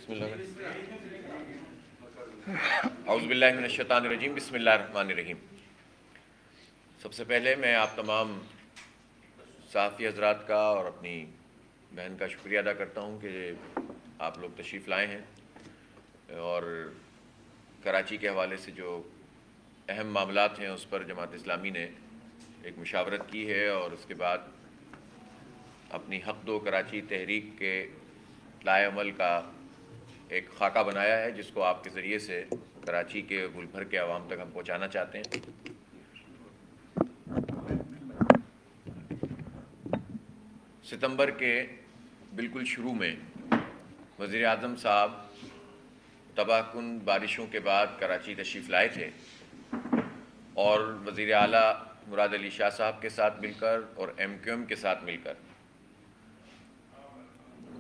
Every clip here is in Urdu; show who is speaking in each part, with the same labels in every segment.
Speaker 1: بسم اللہ اعوذ باللہ من الشیطان الرجیم بسم اللہ الرحمن الرحیم۔ سب سے پہلے میں آپ تمام صحافی حضرات کا اور اپنی بہن کا شکریہ ادا کرتا ہوں کہ آپ لوگ تشریف لائے ہیں اور کراچی کے حوالے سے جو اہم معاملات ہیں اس پر جماعت اسلامی نے ایک مشاورت کی ہے اور اس کے بعد اپنی حق دو کراچی تحریک کے لائے عمل کا ایک خاکہ بنایا ہے جس کو آپ کے ذریعے سے کراچی کے ملک بھر کے عوام تک ہم پہنچانا چاہتے ہیں۔ ستمبر کے بالکل شروع میں وزیر اعظم صاحب تباہ کن بارشوں کے بعد کراچی تشریف لائے تھے اور وزیر اعلیٰ مراد علی شاہ صاحب کے ساتھ مل کر اور ایم کیو ایم کے ساتھ مل کر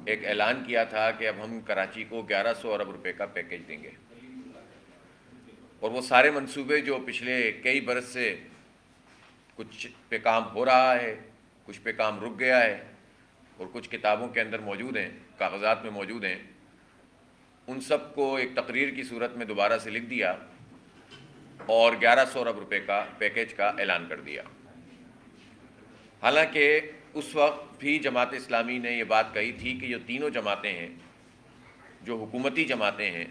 Speaker 1: ایک اعلان کیا تھا کہ اب ہم کراچی کو 1100 ارب روپے کا پیکیج دیں گے، اور وہ سارے منصوبے جو پچھلے کئی برس سے کچھ پہ کام ہو رہا ہے، کچھ پہ کام رک گیا ہے اور کچھ کتابوں کے اندر موجود ہیں، کاغذات میں موجود ہیں، ان سب کو ایک تقریر کی صورت میں دوبارہ سے لکھ دیا اور 1100 ارب روپے کا پیکیج کا اعلان کر دیا۔ حالانکہ اس وقت بھی جماعت اسلامی نے یہ بات کہی تھی کہ یہ تینوں جماعتیں ہیں جو حکومتی جماعتیں ہیں،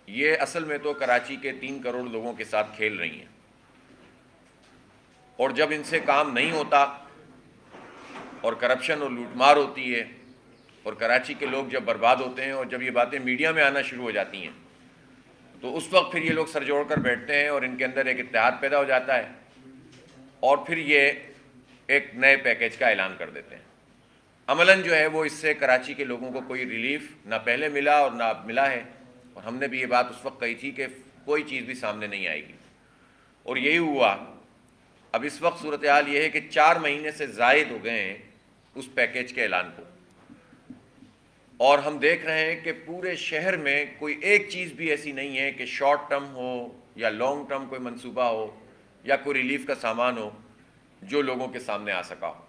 Speaker 1: یہ اصل میں تو کراچی کے 3 کروڑ لوگوں کے ساتھ کھیل رہی ہیں، اور جب ان سے کام نہیں ہوتا اور کرپشن اور لوٹ مار ہوتی ہے اور کراچی کے لوگ جب برباد ہوتے ہیں اور جب یہ باتیں میڈیا میں آنا شروع ہو جاتی ہیں تو اس وقت پھر یہ لوگ سر جوڑ کر بیٹھتے ہیں اور ان کے اندر ایک اتحاد پیدا ہو جاتا ہے اور پھر یہ ایک نئے پیکیج کا اعلان کر دیتے ہیں۔ عملاً جو ہے وہ اس سے کراچی کے لوگوں کو کوئی ریلیف نہ پہلے ملا اور نہ اب ملا ہے، اور ہم نے بھی یہ بات اس وقت کہی تھی کہ کوئی چیز بھی سامنے نہیں آئے گی، اور یہی ہوا۔ اب اس وقت صورتحال یہ ہے کہ 4 مہینے سے زائد ہو گئے ہیں اس پیکیج کے اعلان کو، اور ہم دیکھ رہے ہیں کہ پورے شہر میں کوئی ایک چیز بھی ایسی نہیں ہے کہ شارٹ ٹرم ہو یا لانگ ٹرم کوئی منصوبہ ہو یا کوئی ریلیف کا سامان ہو جو لوگوں کے سامنے آ سکا ہو۔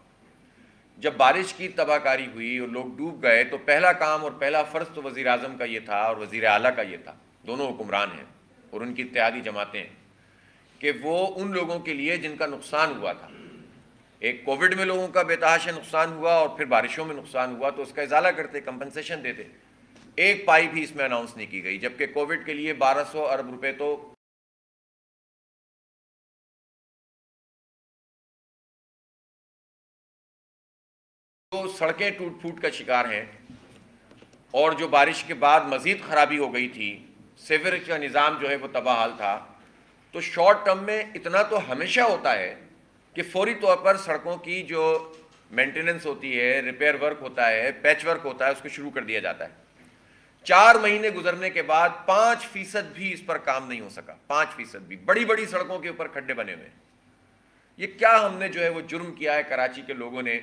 Speaker 1: جب بارش کی تباہ کاری ہوئی اور لوگ ڈوب گئے تو پہلا کام اور پہلا فرض تو وزیر اعظم کا یہ تھا اور وزیر اعلیٰ کا یہ تھا، دونوں حکمران ہیں اور ان کی اتحادی جماعتیں ہیں، کہ وہ ان لوگوں کے لیے جن کا نقصان ہوا تھا، ایک کووڈ میں لوگوں کا بے تحاشا نقصان ہوا اور پھر بارشوں میں نقصان ہوا تو اس کا ازالہ کرتے، کمپنسیشن دیتے، ایک پائی بھی اس میں اناؤنس نہیں کی گئی، جبکہ کووڈ کے لیے 1200 ارب روپے تو سڑکیں ٹوٹ پھوٹ کا شکار ہیں اور جو بارش کے بعد مزید خرابی ہو گئی تھی، سیوریج کا نظام جو ہے وہ تباہ حال تھا، تو شارٹ ٹرم میں اتنا تو ہمیشہ ہوتا ہے کہ فوری طور پر سڑکوں کی جو مینٹیننس ہوتی ہے، ریپیئر ورک ہوتا ہے، پیچ ورک ہوتا ہے، اس کو شروع کر دیا جاتا ہے۔ 4 مہینے گزرنے کے بعد 5% بھی اس پر کام نہیں ہو سکا، 5% بھی، بڑی بڑی سڑکوں کے اوپر کھڈے بنے ہوئے۔ یہ کیا ہم نے جو ہے وہ جرم کیا ہے کراچی کے لوگوں نے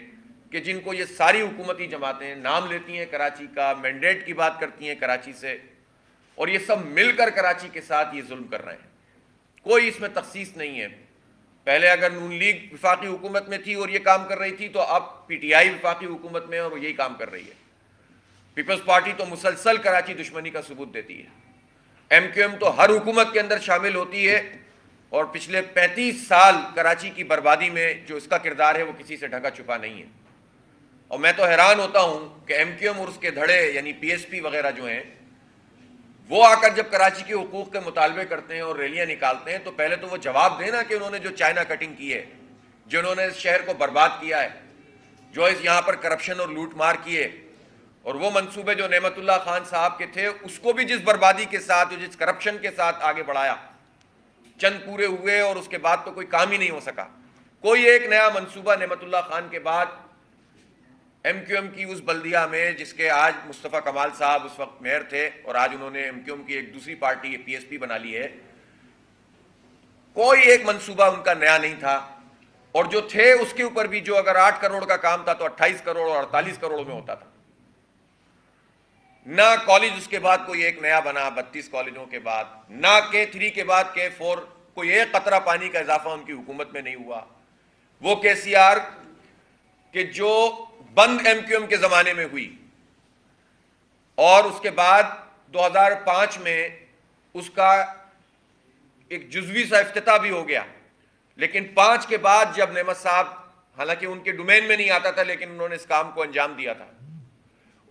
Speaker 1: کہ جن کو یہ ساری حکومتی جماعتیں نام لیتی ہیں کراچی کا، مینڈیٹ کی بات کرتی ہیں کراچی سے، اور یہ سب مل کر کراچی کے ساتھ یہ ظلم کر رہے ہیں، کوئی اس میں تخصیص نہیں ہے۔ پہلے اگر نون لیگ وفاقی حکومت میں تھی اور یہ کام کر رہی تھی تو اب پی ٹی آئی وفاقی حکومت میں اور وہ یہی کام کر رہی ہے۔ پیپلز پارٹی تو مسلسل کراچی دشمنی کا ثبوت دیتی ہے، ایم کیو ایم تو ہر حکومت کے اندر شامل ہوتی ہے، اور پچھلے 35 سال کراچی کی بربادی میں جو اس کا کردار ہے وہ کسی سے ڈھکا چھپا نہیں ہے۔ اور میں تو حیران ہوتا ہوں کہ ایم کیو ایم اور اس کے دھڑے یعنی پی ایس پی وغیرہ جو ہیں وہ آ کر جب کراچی کے حقوق کے مطالبے کرتے ہیں اور ریلیاں نکالتے ہیں تو پہلے تو وہ جواب دینا کہ انہوں نے جو چائنا کٹنگ کی ہے، جنہوں نے اس شہر کو برباد کیا ہے، جو یہاں پر کرپشن اور لوٹ مار کیے، اور وہ منصوبے جو نعمت اللہ خان صاحب کے تھے اس کو بھی جس بربادی کے ساتھ جس کرپشن کے ساتھ آگے بڑھایا، چند پورے ہوئے اور اس کے بعد تو کوئی کام ہی نہیں ہو سکا۔ کوئی ایک نیا منصوبہ نعمت اللہ خان کے بعد ایم کیو ایم کی اس بلدیہ میں، جس کے آج مصطفیٰ کمال صاحب اس وقت میئر تھے اور آج انہوں نے ایم کیو ایم کی ایک دوسری پارٹی پی ایس پی بنا لی ہے، کوئی ایک منصوبہ ان کا نیا نہیں تھا، اور جو تھے اس کے اوپر بھی جو اگر 8 کروڑ کا کام تھا تو 28 کروڑ اور 48 کروڑ میں ہوتا تھا۔ نہ کالج اس کے بعد کوئی ایک نیا بنا 32 کالجوں کے بعد، نہ K3 کے بعد K4 کوئی ایک قطرہ پانی کا اضافہ ان کی حکومت میں نہیں ہوا۔ وہ کے سی آر کہ جو بند ایم کیو ایم کے زمانے میں ہوئی اور اس کے بعد 2005 میں اس کا ایک جزوی سا افتتاح بھی ہو گیا. لیکن 5 کے بعد جب نعمت صاحب، حالانکہ ان کے ڈومین میں نہیں آتا تھا لیکن انہوں نے اس کام کو انجام دیا تھا،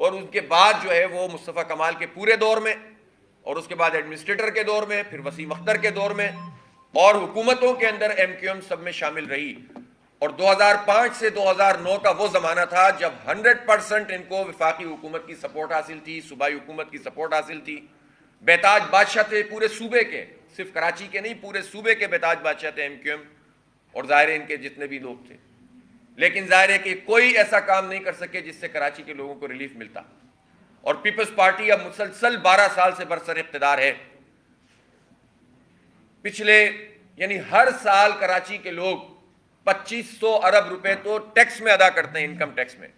Speaker 1: اور ان کے بعد جو ہے وہ مصطفیٰ کمال کے پورے دور میں، اور اس کے بعد ایڈمنسٹریٹر کے دور میں، پھر وسیم اختر کے دور میں، اور حکومتوں کے اندر ایم کیو ایم سب میں شامل رہی. اور 2005 سے 2009 کا وہ زمانہ تھا جب 100% ان کو وفاقی حکومت کی سپورٹ حاصل تھی، صوبائی حکومت کی سپورٹ حاصل تھی. بیتاج بادشاہ تھے پورے صوبے کے، صرف کراچی کے نہیں، پورے صوبے کے بیتاج بادشاہ تھے ایم کیو ایم، اور ظاہر ہے ان کے جتنے بھی لوگ تھے. لیکن ظاہر ہے کہ کوئی ایسا کام نہیں کر سکے جس سے کراچی کے لوگوں کو ریلیف ملتا. اور پیپلز پارٹی اب مسلسل 12 سال سے برسر اقتدار ہے. پچھلے یعنی ہر سال کراچی کے لوگ 2500 ارب روپے تو ٹیکس میں ادا کرتے ہیں، انکم ٹیکس میں،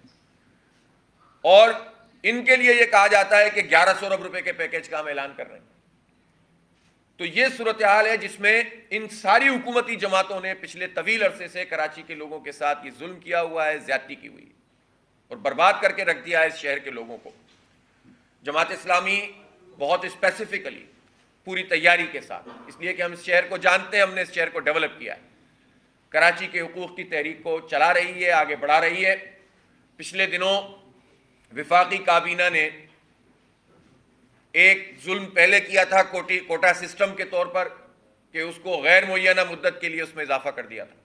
Speaker 1: اور ان کے لیے یہ کہا جاتا ہے کہ 1100 ارب روپے کے پیکیج کا ہم اعلان کر رہے ہیں. تو یہ صورتحال ہے جس میں ان ساری حکومتی جماعتوں نے پچھلے طویل عرصے سے کراچی کے لوگوں کے ساتھ یہ ظلم کیا ہوا ہے، زیادتی کی ہوئی ہے، اور برباد کر کے رکھ دیا ہے اس شہر کے لوگوں کو. جماعت اسلامی بہت اسپیسیفکلی پوری تیاری کے ساتھ، اس لیے کہ ہم اس شہر کو جانتے ہیں، ہم نے اس شہر کو ڈیولپ کیا ہے، کراچی کے حقوق کی تحریک کو چلا رہی ہے، آگے بڑھا رہی ہے. پچھلے دنوں وفاقی کابینہ نے ایک ظلم پہلے کیا تھا کوٹا سسٹم کے طور پر، کہ اس کو غیر معینہ مدت کے لیے اس میں اضافہ کر دیا تھا.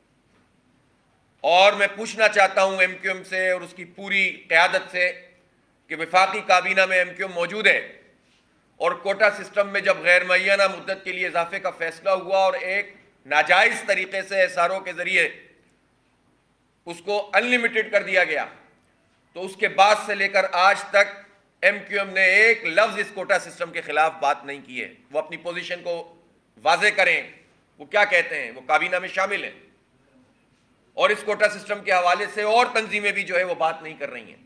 Speaker 1: اور میں پوچھنا چاہتا ہوں ایم کیو ایم سے اور اس کی پوری قیادت سے کہ وفاقی کابینہ میں ایم کیو ایم موجود ہے، اور کوٹا سسٹم میں جب غیر معینہ مدت کے لیے اضافے کا فیصلہ ہوا اور ایک ناجائز طریقے سے ایس آر او کے ذریعے اس کو انلمیٹڈ کر دیا گیا، تو اس کے بعد سے لے کر آج تک ایم کیو ایم نے ایک لفظ اس کوٹا سسٹم کے خلاف بات نہیں کی ہے. وہ اپنی پوزیشن کو واضح کریں، وہ کیا کہتے ہیں، وہ کابینہ میں شامل ہیں، اور اس کوٹا سسٹم کے حوالے سے اور تنظیمیں بھی جو ہے وہ بات نہیں کر رہی ہیں.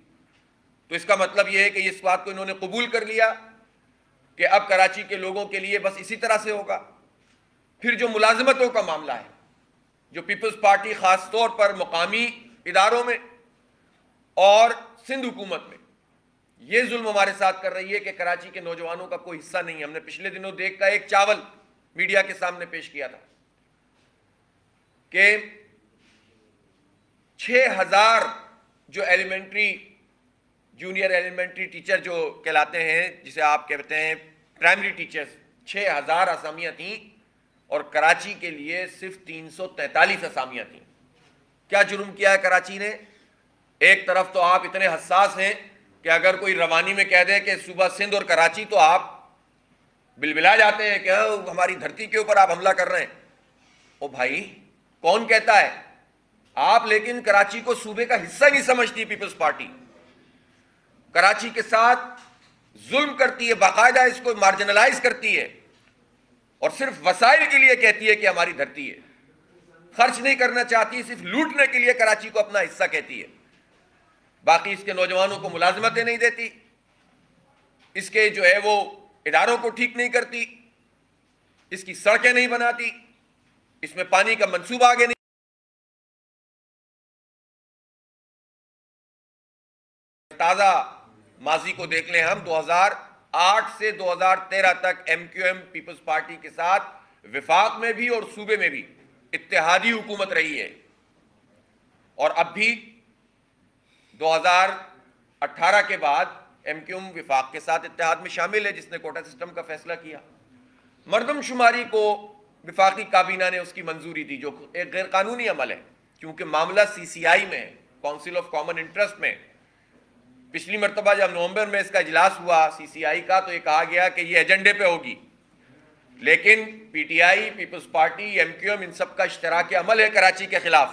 Speaker 1: تو اس کا مطلب یہ ہے کہ اس بات کو انہوں نے قبول کر لیا کہ اب کراچی کے لوگوں کے لیے بس اسی طرح سے ہوگا. پھر جو ملازمتوں کا معاملہ ہے، جو پیپلز پارٹی خاص طور پر مقامی اداروں میں اور سندھ حکومت میں یہ ظلم ہمارے ساتھ کر رہی ہے کہ کراچی کے نوجوانوں کا کوئی حصہ نہیں ہے. ہم نے پچھلے دنوں دیکھ کا ایک چاول میڈیا کے سامنے پیش کیا تھا کہ 6000 جو ایلیمنٹری جونیئر ایلیمنٹری ٹیچر جو کہلاتے ہیں، جسے آپ کہتے ہیں پرائمری ٹیچرز، 6000 اسامیاں تھیں، اور کراچی کے لیے صرف 343 اسامیاں تھیں. کیا جرم کیا ہے کراچی نے؟ ایک طرف تو آپ اتنے حساس ہیں کہ اگر کوئی روانی میں کہہ دے کہ صوبہ سندھ اور کراچی، تو آپ بلبلا جاتے ہیں کہ ہماری دھرتی کے اوپر آپ حملہ کر رہے ہیں. او بھائی، کون کہتا ہے آپ؟ لیکن کراچی کو صوبے کا حصہ نہیں سمجھتی پیپلز پارٹی، کراچی کے ساتھ ظلم کرتی ہے، باقاعدہ اس کو مارجنلائز کرتی ہے، اور صرف وسائل کے لیے کہتی ہے کہ ہماری دھرتی ہے. خرچ نہیں کرنا چاہتی، صرف لوٹنے کے لیے کراچی کو اپنا حصہ کہتی ہے. باقی اس کے نوجوانوں کو ملازمتیں نہیں دیتی، اس کے جو ہے وہ اداروں کو ٹھیک نہیں کرتی، اس کی سڑکیں نہیں بناتی، اس میں پانی کا منصوبہ آگے نہیں. تازہ ماضی کو دیکھ لیں ہم، 2008 سے 2013 تک M Q M Peoples Party کے ساتھ وفاق میں بھی اور صوبے میں بھی اتحادی حکومت رہی ہے. اور اب بھی 2018 کے بعد ایم کیو ایم وفاق کے ساتھ اتحاد میں شامل ہے، جس نے کوٹا سسٹم کا فیصلہ کیا. مردم شماری کو وفاقی کابینہ نے اس کی منظوری دی، جو ایک غیر قانونی عمل ہے، کیونکہ معاملہ سی سی آئی میں، کونسل آف کامن انٹرسٹ میں. پچھلی مرتبہ جب نومبر میں اس کا اجلاس ہوا سی سی آئی کا، تو یہ کہا گیا کہ یہ ایجنڈے پہ ہوگی، لیکن P T I, Peoples Party, M Q M, ان سب کا اشتراک عمل ہے کراچی کے خلاف.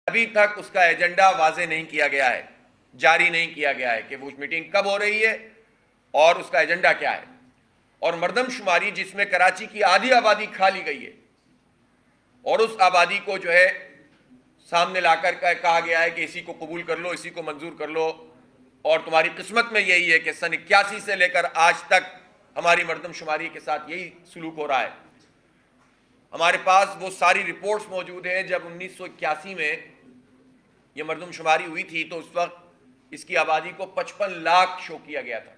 Speaker 1: ابھی تک اس کا ایجنڈا واضح نہیں کیا گیا ہے، جاری نہیں کیا گیا ہے کہ وہ میٹنگ کب ہو رہی ہے اور اس کا ایجنڈا کیا ہے. اور مردم شماری جس میں کراچی کی آدھی آبادی کھا لی گئی ہے، اور اس آبادی کو جو ہے سامنے لا کر کہا گیا ہے کہ اسی کو قبول کر لو، اسی کو منظور کر لو، اور تمہاری قسمت میں یہی ہے کہ سن 81 سے لے کر آج تک ہماری مردم شماری کے ساتھ یہی سلوک ہو رہا ہے. ہمارے پاس وہ ساری رپورٹس موجود ہیں جب 1981 میں یہ مردم شماری ہوئی تھی تو اس وقت اس کی آبادی کو 55 لاکھ شو کیا گیا تھا.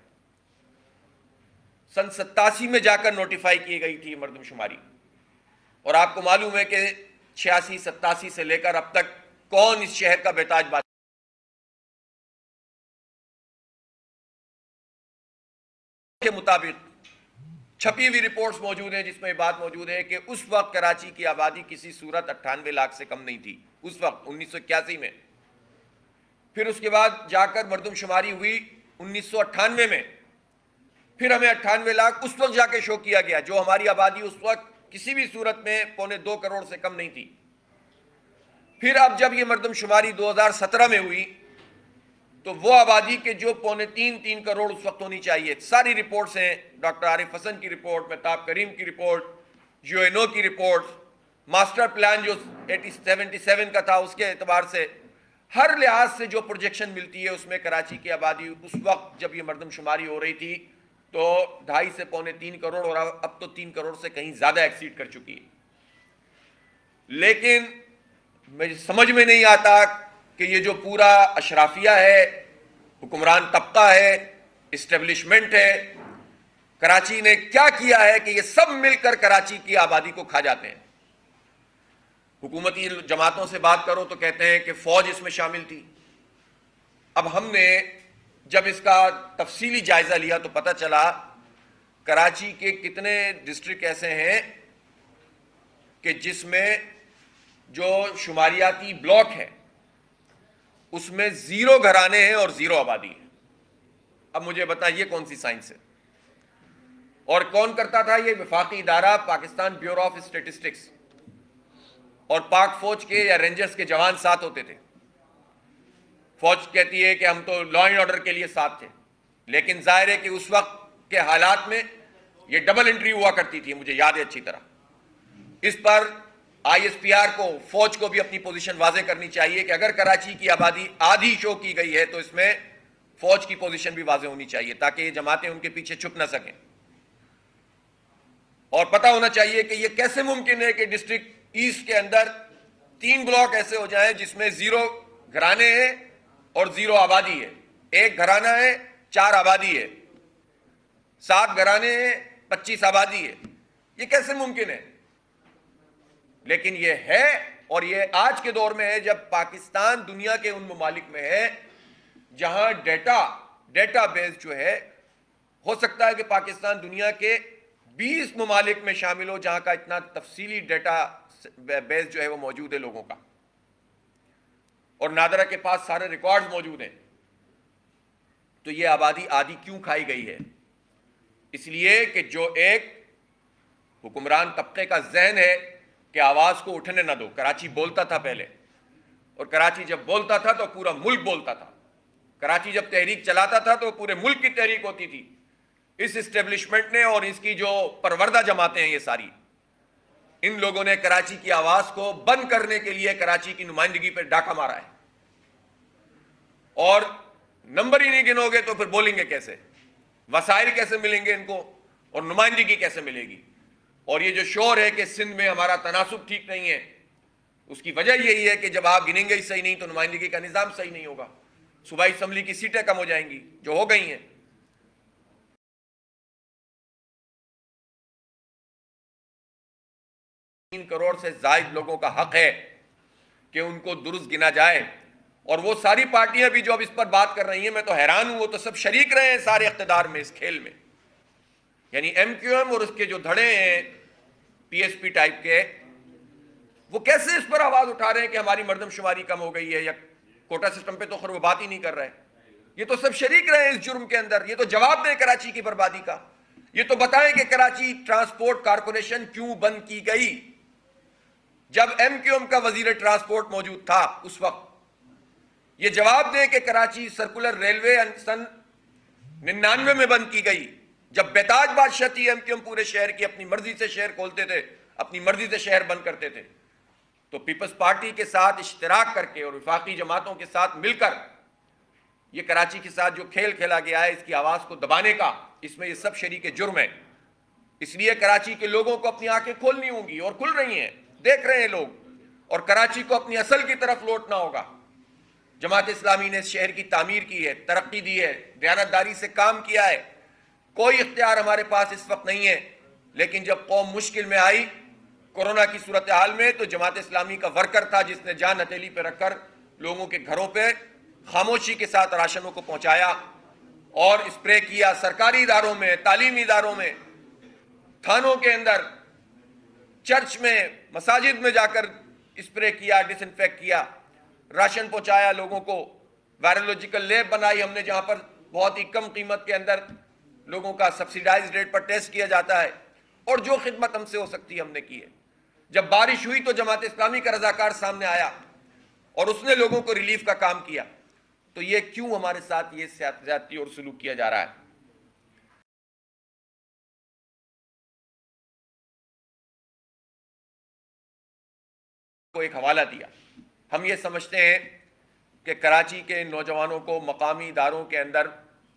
Speaker 1: سن 87 میں جا کر نوٹیفائی کی گئی تھی یہ مردم شماری, اور آپ کو معلوم ہے کہ 86-87 سے لے کر اب تک کون اس شہر کا بہتاج بات کے مطابق چھپی ہوئی رپورٹس موجود ہیں جس میں یہ بات موجود ہے کہ اس وقت کراچی کی آبادی کسی صورت 98 لاکھ سے کم نہیں تھی اس وقت 1981 میں. پھر اس کے بعد جا کر مردم شماری ہوئی 1998 میں, پھر ہمیں 98 لاکھ اس وقت جا کے شو کیا گیا جو ہماری آبادی اس وقت کسی بھی صورت میں 1.25 کروڑ سے کم نہیں تھی. پھر اب جب یہ مردم شماری 2017 میں ہوئی تو وہ آبادی کے جو 2.25-3 کروڑ اس وقت ہونی چاہیے, ساری رپورٹس ہیں, ڈاکٹر عارف حسن کی رپورٹ, مہتاب کریم کی رپورٹ, UNO کی رپورٹ, ماسٹر پلان جو 77 کا تھا اس کے اعتبار سے ہر لحاظ سے جو پروجیکشن ملتی ہے اس میں کراچی کی آبادی اس وقت جب یہ مردم شماری ہو رہی تھی تو 2.5 سے 3.25 کروڑ اور اب تو 3 کروڑ سے کہیں زیادہ ایکسیڈ کر چکی ہے. لیکن مجھے سمجھ میں نہیں آتا کہ یہ جو پورا اشرافیہ ہے, حکمران طبقہ ہے, اسٹیبلشمنٹ ہے, کراچی نے کیا کیا ہے کہ یہ سب مل کر کراچی کی آبادی کو کھا جاتے ہیں. حکومتی جماعتوں سے بات کرو تو کہتے ہیں کہ فوج اس میں شامل تھی. اب ہم نے جب اس کا تفصیلی جائزہ لیا تو پتہ چلا کراچی کے کتنے ڈسٹرکٹ ایسے ہیں کہ جس میں جو شماریاتی بلاک ہے اس میں 0 گھرانے ہیں اور 0 آبادی ہے. اب مجھے بتائیے کون سی سائنس ہے, اور کون کرتا تھا یہ وفاقی ادارہ پاکستان بیورو آف اسٹیٹسٹکس, اور پاک فوج کے یا رینجرز کے جوان ساتھ ہوتے تھے. فوج کہتی ہے کہ ہم تو لا اینڈ آرڈر کے لیے ساتھ تھے, لیکن ظاہر ہے کہ اس وقت کے حالات میں یہ ڈبل انٹری ہوا کرتی تھی, مجھے یاد ہے اچھی طرح. اس پر ISPR کو, فوج کو بھی اپنی پوزیشن واضح کرنی چاہیے کہ اگر کراچی کی آبادی آدھی شو کی گئی ہے تو اس میں فوج کی پوزیشن بھی واضح ہونی چاہیے تاکہ یہ جماعتیں ان کے پیچھے چھپ نہ سکیں. اور پتہ ہونا چاہیے کہ یہ کیسے ممکن ہے کہ ڈسٹرکٹ ایسٹ کے اندر 3 بلاک ایسے ہو جائیں جس میں 0 گھرانے ہیں اور 0 آبادی ہے. 1 گھرانہ ہے 4 آبادی ہے, 7 گھرانے ہیں 25 آبادی ہے. یہ کیسے ممکن ہے؟ لیکن یہ ہے, اور یہ آج کے دور میں ہے جب پاکستان دنیا کے ان ممالک میں ہے جہاں ڈیٹا بیس جو ہے, ہو سکتا ہے کہ پاکستان دنیا کے 20 ممالک میں شامل ہو جہاں کا اتنا تفصیلی ڈیٹا بیس جو ہے وہ موجود ہے لوگوں کا, اور نادرہ کے پاس سارے ریکارڈز موجود ہیں. تو یہ آبادی آدھی کیوں کھائی گئی ہے؟ اس لیے کہ جو ایک حکمران طبقے کا ذہن ہے کہ آواز کو اٹھنے نہ دو. کراچی بولتا تھا پہلے, اور کراچی جب بولتا تھا تو پورا ملک بولتا تھا. کراچی جب تحریک چلاتا تھا تو پورے ملک کی تحریک ہوتی تھی. اس اسٹیبلشمنٹ نے اور اس کی جو پروردہ جماعتیں ہیں یہ ساری, ان لوگوں نے کراچی کی آواز کو بند کرنے کے لیے کراچی کی نمائندگی پہ ڈاکہ مارا ہے. اور نمبر ہی نہیں گنو گے تو پھر بولیں گے کیسے, وسائل کیسے ملیں گے ان کو, اور نمائندگی کیسے ملے گی؟ اور یہ جو شور ہے کہ سندھ میں ہمارا تناسب ٹھیک نہیں ہے, اس کی وجہ یہی ہے کہ جب آپ گنیں گے ہی صحیح نہیں تو نمائندگی کا نظام صحیح نہیں ہوگا. صوبائی اسمبلی کی سیٹیں کم ہو جائیں گی جو ہو گئی ہیں. 3 کروڑ سے زائد لوگوں کا حق ہے کہ ان کو درست گنا جائے. اور وہ ساری پارٹیاں بھی جو اب اس پر بات کر رہی ہیں, میں تو حیران ہوں, وہ تو سب شریک رہے ہیں سارے اقتدار میں اس کھیل میں. یعنی MQM اور اس کے جو دھڑے ہیں PSP ٹائپ کے, وہ کیسے اس پر آواز اٹھا رہے ہیں کہ ہماری مردم شماری کم ہو گئی ہے, یا کوٹا سسٹم پہ تو خیر وہ بات ہی نہیں کر رہے. یہ تو سب شریک رہے ہیں اس جرم کے اندر. یہ تو جواب دیں کراچی کی بربادی کا. یہ تو بتائیں کہ کراچی ٹرانسپورٹ کارپوریشن کیوں بند کی گئی جب MQM کا وزیر ٹرانسپورٹ موجود تھا اس وقت. یہ جواب دیں کہ کراچی سرکولر ریلوے سن 99 میں بند کی گئی جب بہتاج بادشاہ تھی. MQM پورے شہر کی اپنی مرضی سے شہر کھولتے تھے, اپنی مرضی سے شہر بند کرتے تھے. تو پیپلز پارٹی کے ساتھ اشتراک کر کے اور وفاقی جماعتوں کے ساتھ مل کر یہ کراچی کے ساتھ جو کھیل کھیلا گیا ہے اس کی آواز کو دبانے کا, اس میں یہ سب شریک جرم ہے. اس لیے کراچی کے لوگوں کو اپنی آنکھیں کھولنی ہوں گی, اور کھل رہی ہیں, دیکھ رہے ہیں لوگ, اور کراچی کو اپنی اصل کی طرف لوٹنا ہوگا. جماعت اسلامی نے اس شہر کی تعمیر کی ہے، ترقی دی ہے، دیانتداری سے کام کیا ہے. کوئی اختیار ہمارے پاس اس وقت نہیں ہے، لیکن جب قوم مشکل میں آئی کورونا کی صورتحال میں تو جماعت اسلامی کا ورکر تھا جس نے جان ہتھیلی پہ رکھ کر لوگوں کے گھروں پہ خاموشی کے ساتھ راشنوں کو پہنچایا اور اسپرے کیا. سرکاری اداروں میں، تعلیمی اداروں میں، تھانوں کے اندر، چرچ میں، مساجد میں جا کر اسپرے کیا، ڈس انفیکٹ کیا، راشن پہنچایا لوگوں کو. وائرولوجیکل لیب بنائی ہم نے جہاں پر بہت ہی کم قیمت کے اندر لوگوں کا سبسیڈائز ریٹ پر ٹیسٹ کیا جاتا ہے، اور جو خدمت ہم سے ہو سکتی ہے ہم نے کی ہے. جب بارش ہوئی تو جماعت اسلامی کا رضاکار سامنے آیا اور اس نے لوگوں کو ریلیف کا کام کیا. تو یہ کیوں ہمارے ساتھ یہ زیادتی اور سلوک کیا جا رہا ہے؟ کو ایک حوالہ دیا. ہم یہ سمجھتے ہیں کہ کراچی کے نوجوانوں کو مقامی اداروں کے اندر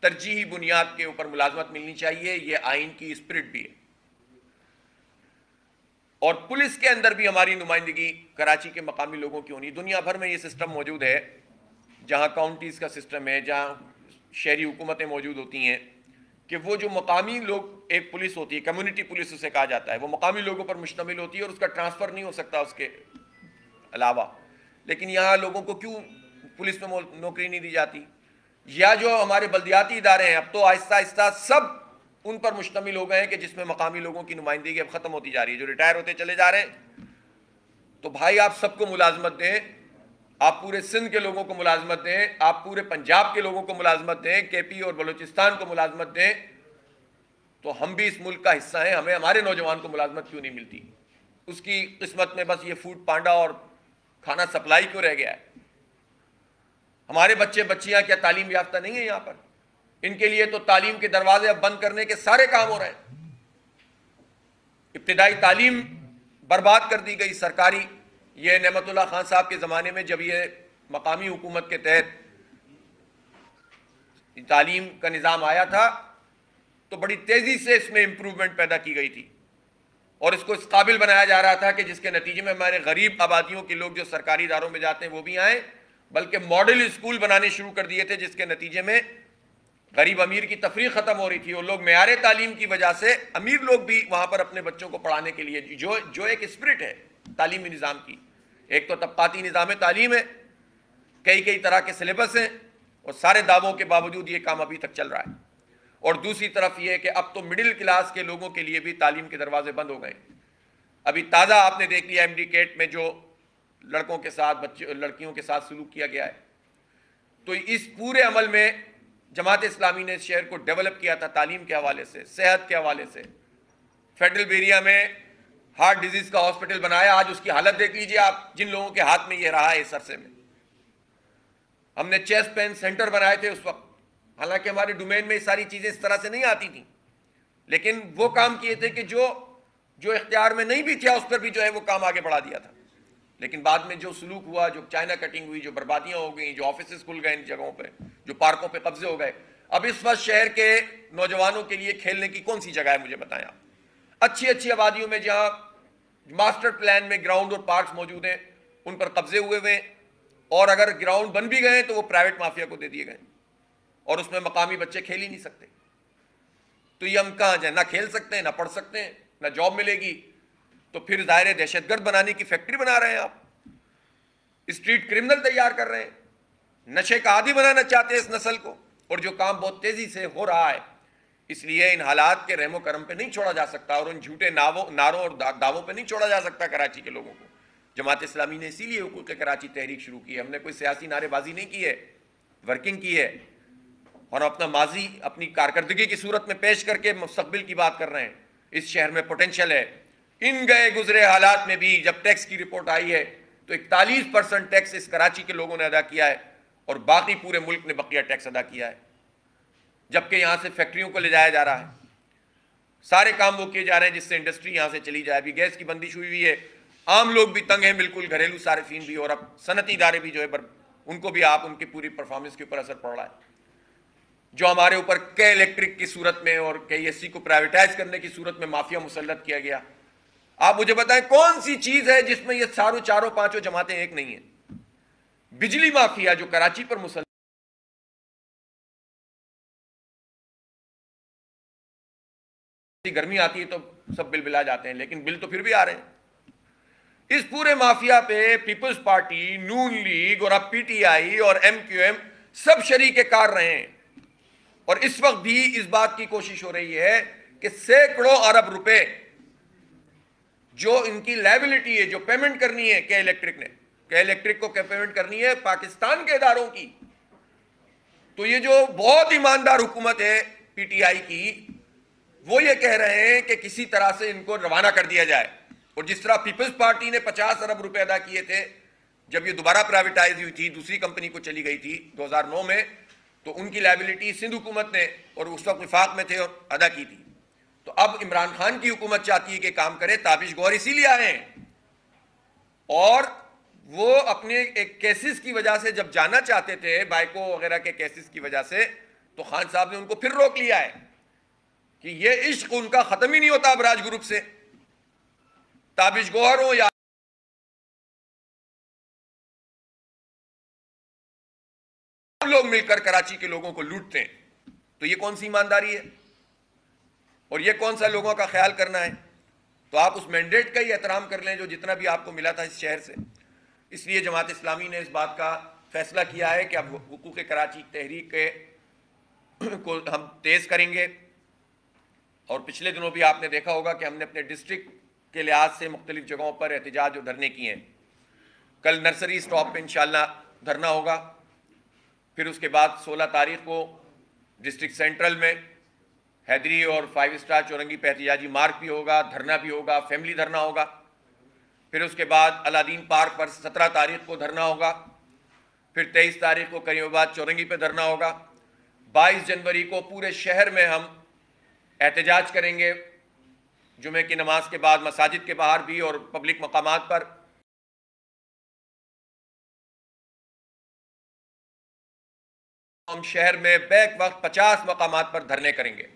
Speaker 1: ترجیحی بنیاد کے اوپر ملازمت ملنی چاہیے. یہ آئین کی اسپرٹ بھی ہے. اور پولیس کے اندر بھی ہماری نمائندگی کراچی کے مقامی لوگوں کی ہونی. دنیا بھر میں یہ سسٹم موجود ہے، جہاں کاؤنٹیز کا سسٹم ہے، جہاں شہری حکومتیں موجود ہوتی ہیں، کہ وہ جو مقامی لوگ، ایک پولیس ہوتی ہے، کمیونٹی پولیس اسے کہا جاتا ہے، وہ مقامی لوگوں پر مشتمل ہوتی ہے اور اس کا ٹرانسفر نہیں ہو سکتا اس کے علاوہ. لیکن یہاں لوگوں کو کیوں پولیس میں نوکری نہیں دی جاتی؟ یا جو ہمارے بلدیاتی ادارے ہیں اب تو آہستہ آہستہ سب ان پر مشتمل ہو گئے ہیں کہ جس میں مقامی لوگوں کی نمائندگی اب ختم ہوتی جا رہی ہے، جو ریٹائر ہوتے چلے جا رہے ہیں. تو بھائی آپ سب کو ملازمت دیں، آپ پورے سندھ کے لوگوں کو ملازمت دیں، آپ پورے پنجاب کے لوگوں کو ملازمت دیں، کے پی اور بلوچستان کو ملازمت دیں، تو ہم بھی اس ملک کا حصہ ہیں. ہمیں ہمارے نوجوان کو ملازمت کیوں نہیں ملتی؟ اس کی قسمت میں بس یہ فوڈ پانڈا اور کھانا سپلائی کیوں رہ گیا ہے؟ ہمارے بچے بچیاں کیا تعلیم یافتہ نہیں ہیں یہاں پر؟ ان کے لیے تو تعلیم کے دروازے اب بند کرنے کے سارے کام ہو رہے ہیں. ابتدائی تعلیم برباد کر دی گئی سرکاری. یہ نعمت اللہ خان صاحب کے زمانے میں جب یہ مقامی حکومت کے تحت تعلیم کا نظام آیا تھا تو بڑی تیزی سے اس میں امپروومنٹ پیدا کی گئی تھی اور اس کو اس قابل بنایا جا رہا تھا کہ جس کے نتیجے میں ہمارے غریب آبادیوں کے لوگ جو سرکاری اداروں میں جاتے ہیں وہ بھی آئیں، بلکہ ماڈل اسکول بنانے شروع کر دیے تھے جس کے نتیجے میں غریب امیر کی تفریق ختم ہو رہی تھی اور لوگ معیار تعلیم کی وجہ سے امیر لوگ بھی وہاں پر اپنے بچوں کو پڑھانے کے لیے جو ایک اسپرٹ ہے تعلیمی نظام کی. ایک تو طبقاتی نظام تعلیم ہے، کئی طرح کے سلیبس ہیں اور سارے دعووں کے باوجود یہ کام ابھی تک چل رہا ہے. اور دوسری طرف یہ کہ اب تو مڈل کلاس کے لوگوں کے لیے بھی تعلیم کے دروازے بند ہو گئے. ابھی تازہ آپ نے دیکھ لیا ایم ڈی کیٹ میں جو لڑکوں کے ساتھ لڑکیوں کے ساتھ سلوک کیا گیا ہے. تو اس پورے عمل میں جماعت اسلامی نے اس شہر کو ڈیولپ کیا تھا تعلیم کے حوالے سے، صحت کے حوالے سے. فیڈرل بیریا میں ہارٹ ڈیزیز کا ہاسپٹل بنایا. آج اس کی حالت دیکھ لیجئے آپ، جن لوگوں کے ہاتھ میں یہ رہا ہے اس عرصے میں. ہم نے چیسٹ پین سینٹر بنائے تھے اس وقت، حالانکہ ہمارے ڈومین میں یہ ساری چیزیں اس طرح سے نہیں آتی تھیں، لیکن وہ کام کیے تھے کہ جو اختیار میں نہیں بھی تھا اس پر بھی جو ہے وہ کام آگے بڑھا دیا تھا. لیکن بعد میں جو سلوک ہوا، جو چائنا کٹنگ ہوئی، جو بربادیاں ہو گئیں، جو آفیسز کھل گئے ان جگہوں پہ، جو پارکوں پہ قبضے ہو گئے. اب اس وقت شہر کے نوجوانوں کے لیے کھیلنے کی کون سی جگہ ہے؟ مجھے بتائیں آپ. اچھی آبادیوں میں جہاں ماسٹر پلان میں گراؤنڈ اور پارکس موجود ہیں ان پر قبضے ہوئے ہوئے ہیں، اور اگر گراؤنڈ بن بھی گئے تو وہ پرائیویٹ مافیا کو دے دیے گئے اور اس میں مقامی بچے کھیل ہی نہیں سکتے. تو یہ ہم کہاں جائیں؟ نہ کھیل سکتے ہیں، نہ پڑھ سکتے ہیں، نہ جاب ملے گی. تو پھر ظاہر دہشت گرد بنانے کی فیکٹری بنا رہے ہیں آپ، اسٹریٹ کرمنل تیار کر رہے ہیں، نشے کا عادی بنانا چاہتے ہیں اس نسل کو. اور جو کام بہت تیزی سے ہو رہا ہے، اس لیے ان حالات کے رحم و کرم پہ نہیں چھوڑا جا سکتا اور ان جھوٹے نعروں اور دعووں پہ نہیں چھوڑا جا سکتا کراچی کے لوگوں کو. جماعت اسلامی نے اسی لیے حقوق کراچی تحریک شروع کی ہے. ہم نے کوئی سیاسی نعرے بازی نہیں کی ہے، ورکنگ کی ہے، اور اپنا ماضی اپنی کارکردگی کی صورت میں پیش کر کے مستقبل کی بات کر رہے ہیں. اس شہر میں پوٹینشل ہے. ان گئے گزرے حالات میں بھی جب ٹیکس کی رپورٹ آئی ہے تو 41% ٹیکس اس کراچی کے لوگوں نے ادا کیا ہے اور باقی پورے ملک نے بقیہ ٹیکس ادا کیا ہے. جبکہ یہاں سے فیکٹریوں کو لے جایا جا رہا ہے، سارے کام وہ کیے جا رہے ہیں جس سے انڈسٹری یہاں سے چلی جائے. ابھی گیس کی بندش ہوئی ہے، عام لوگ بھی تنگ ہیں بالکل، گھریلو صارفین بھی، اور اب صنعتی ادارے بھی جو ہے ان کو بھی ان کی پوری پرفارمنس کے اوپر اثر پڑ رہا ہے. جو ہمارے اوپر کے الیکٹرک کی صورت میں اور کے ایس سی کو پرائیویٹائز کرنے کی صورت میں مافیا مسلط کیا گیا. آپ مجھے بتائیں کون سی چیز ہے جس میں یہ چاروں پانچوں جماعتیں ایک نہیں ہیں؟ بجلی مافیا جو کراچی پر مسلط، گرمی آتی ہے تو سب بل بلا جاتے ہیں، لیکن بل تو پھر بھی آ رہے ہیں۔ اس پورے مافیا پہ پیپلز پارٹی، نون لیگ اور اب پی ٹی آئی اور ایم کیو ایم سب شریک کار رہے ہیں، اور اس وقت بھی اس بات کی کوشش ہو رہی ہے کہ سینکڑوں ارب روپے جو ان کی لائبلٹی ہے، جو پیمنٹ کرنی ہے کے الیکٹرک کو پیمنٹ کرنی ہے پاکستان کے اداروں کی، تو یہ جو بہت ایماندار حکومت ہے پی ٹی آئی کی، وہ یہ کہہ رہے ہیں کہ کسی طرح سے ان کو روانہ کر دیا جائے۔ اور جس طرح پیپلز پارٹی نے 50 ارب روپے ادا کیے تھے جب یہ دوبارہ پرائیویٹائز ہوئی تھی، دوسری کمپنی کو چلی گئی تھی 2009 میں، تو ان کی لائبلٹی سندھ حکومت نے، اور اس وقت وفاق میں تھے، اور ادا کی تھی۔ تو اب عمران خان کی حکومت چاہتی ہے کہ کام کرے۔ تابش گوہر اسی لیے آئے ہیں، اور وہ اپنے ایک کیسز کی وجہ سے جب جانا چاہتے تھے، بائیکو وغیرہ کے کیسز کی وجہ سے، تو خان صاحب نے ان کو پھر روک لیا ہے کہ یہ عشق ان کا ختم ہی نہیں ہوتا ابراج گروپ سے۔ تابش گوہر ہو یا لوگ مل کر کراچی کے لوگوں کو لوٹتے ہیں، تو یہ کون سی ایمانداری ہے، اور یہ کون سا لوگوں کا خیال کرنا ہے؟ تو آپ اس مینڈیٹ کا ہی احترام کر لیں جو جتنا بھی آپ کو ملا تھا اس شہر سے۔ اس لیے جماعت اسلامی نے اس بات کا فیصلہ کیا ہے کہ اب حقوق کراچی تحریک کو ہم تیز کریں گے، اور پچھلے دنوں بھی آپ نے دیکھا ہوگا کہ ہم نے اپنے ڈسٹرکٹ کے لحاظ سے مختلف جگہوں پر احتجاج اور دھرنے کیے ہیں۔ کل نرسری سٹاپ پہ انشاءاللہ دھرنا ہوگا، پھر اس کے بعد 16 تاریخ کو ڈسٹرکٹ سینٹرل میں حیدری اور 5 اسٹار چورنگی پہ احتجاجی مارچ بھی ہوگا، دھرنا بھی ہوگا، فیملی دھرنا ہوگا۔ پھر اس کے بعد علادین پارک پر 17 تاریخ کو دھرنا ہوگا، پھر 23 تاریخ کو کریم آباد چورنگی پہ دھرنا ہوگا۔ 22 جنوری کو پورے شہر میں ہم احتجاج کریں گے، جمعے کی نماز کے بعد مساجد کے باہر بھی اور پبلک مقامات پر۔ ہم شہر میں بیک وقت 50 مقامات پر دھرنے کریں گے۔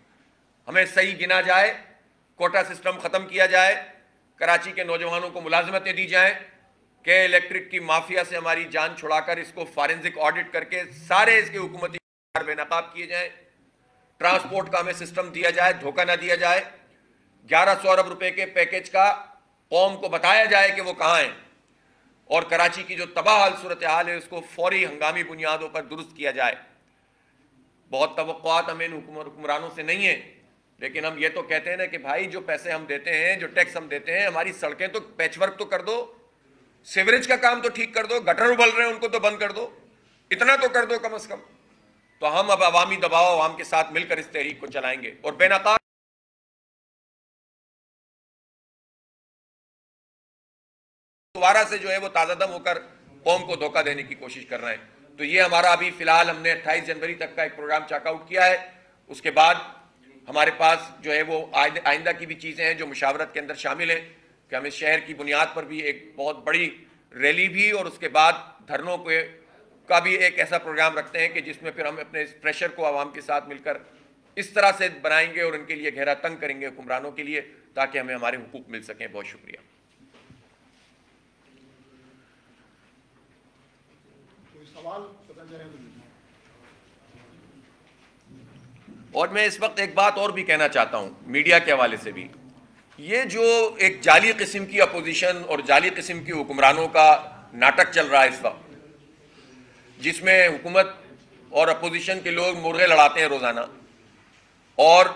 Speaker 1: ہمیں صحیح گنا جائے، کوٹا سسٹم ختم کیا جائے، کراچی کے نوجوانوں کو ملازمتیں دی جائیں، کہ الیکٹرک کی مافیا سے ہماری جان چھڑا کر اس کو فارنزک آڈٹ کر کے سارے اس کے حکومتی بے نقاب کیے جائیں، ٹرانسپورٹ کا ہمیں سسٹم دیا جائے، دھوکہ نہ دیا جائے، 1100 ارب روپے کے پیکیج کا قوم کو بتایا جائے کہ وہ کہاں ہیں، اور کراچی کی جو تباہ حال صورتحال ہے اس کو فوری ہنگامی بنیادوں پر درست کیا جائے۔ بہت توقعات ہمیں ان حکمرانوں سے نہیں ہیں، لیکن ہم یہ تو کہتے ہیں نا کہ بھائی جو پیسے ہم دیتے ہیں، جو ٹیکس ہم دیتے ہیں، ہماری سڑکیں تو پیچ ورک تو کر دو، سیوریج کا کام تو ٹھیک کر دو، گٹر ابل رہے ہیں ان کو تو بند کر دو، اتنا تو کر دو کم از کم۔ تو ہم اب عوامی دباؤ، عوام کے ساتھ مل کر اس تحریک کو چلائیں گے، اور بے نقاب دوبارہ سے جو ہے وہ تازہ دم ہو کر قوم کو دھوکہ دینے کی کوشش کر رہے ہیں۔ تو یہ ہمارا ابھی فی الحال ہم نے 28 جنوری تک کا ایک پروگرام چیک آؤٹ کیا ہے۔ اس کے بعد ہمارے پاس جو ہے وہ آئندہ کی بھی چیزیں ہیں جو مشاورت کے اندر شامل ہیں، کہ ہم اس شہر کی بنیاد پر بھی ایک بہت بڑی ریلی بھی، اور اس کے بعد دھرنوں کا بھی ایک ایسا پروگرام رکھتے ہیں کہ جس میں پھر ہم اپنے اس پریشر کو عوام کے ساتھ مل کر اس طرح سے بنائیں گے اور ان کے لیے گہرا تنگ کریں گے حکمرانوں کے لیے، تاکہ ہمیں ہمارے حقوق مل سکیں۔ بہت شکریہ۔ اور میں اس وقت ایک بات اور بھی کہنا چاہتا ہوں میڈیا کے حوالے سے بھی، یہ جو ایک جعلی قسم کی اپوزیشن اور جعلی قسم کی حکمرانوں کا ناٹک چل رہا ہے اس وقت، جس میں حکومت اور اپوزیشن کے لوگ مرغے لڑاتے ہیں روزانہ، اور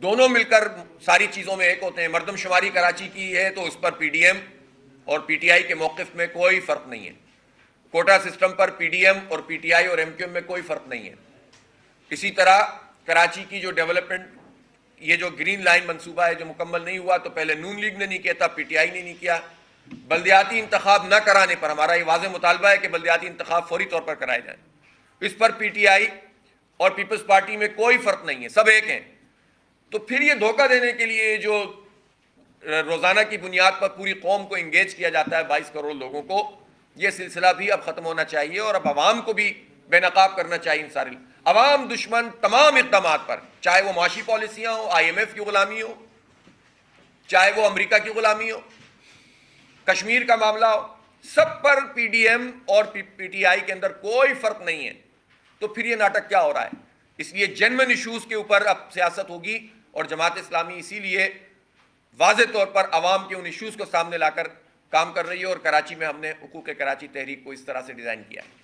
Speaker 1: دونوں مل کر ساری چیزوں میں ایک ہوتے ہیں۔ مردم شماری کراچی کی ہے تو اس پر پی ڈی ایم اور پی ٹی آئی کے موقف میں کوئی فرق نہیں ہے، کوٹا سسٹم پر پی ڈی ایم اور پی ٹی آئی اور ایم کیو ایم میں کوئی فرق نہیں ہے۔ اسی طرح کراچی کی جو ڈیولپمنٹ، یہ جو گرین لائن منصوبہ ہے جو مکمل نہیں ہوا، تو پہلے نون لیگ نے نہیں کیا تھا، پی ٹی آئی نے نہیں کیا۔ بلدیاتی انتخاب نہ کرانے پر ہمارا یہ واضح مطالبہ ہے کہ بلدیاتی انتخاب فوری طور پر کرائے جائیں۔ اس پر پی ٹی آئی اور پیپلز پارٹی میں کوئی فرق نہیں ہے، سب ایک ہیں۔ تو پھر یہ دھوکہ دینے کے لیے جو روزانہ کی بنیاد پر پوری قوم کو انگیج کیا جاتا ہے، 22 کروڑ لوگوں کو، یہ سلسلہ بھی اب ختم ہونا چاہیے، اور اب عوام کو بھی بے نقاب کرنا چاہیے ان سارے عوام دشمن تمام اقدامات پر، چاہے وہ معاشی پالیسیاں ہوں، آئی ایم ایف کی غلامی ہو، چاہے وہ امریکہ کی غلامی ہو، کشمیر کا معاملہ ہو، سب پر پی ڈی ایم اور پی ٹی آئی کے اندر کوئی فرق نہیں ہے، تو پھر یہ ناٹک کیا ہو رہا ہے؟ اس لیے جینوئن ایشوز کے اوپر اب سیاست ہوگی، اور جماعت اسلامی اسی لیے واضح طور پر عوام کے ان ایشوز کو سامنے لا کر کام کر رہی ہے، اور کراچی میں ہم نے حقوق کراچی تحریک کو اس طرح سے ڈیزائن کیا ہے۔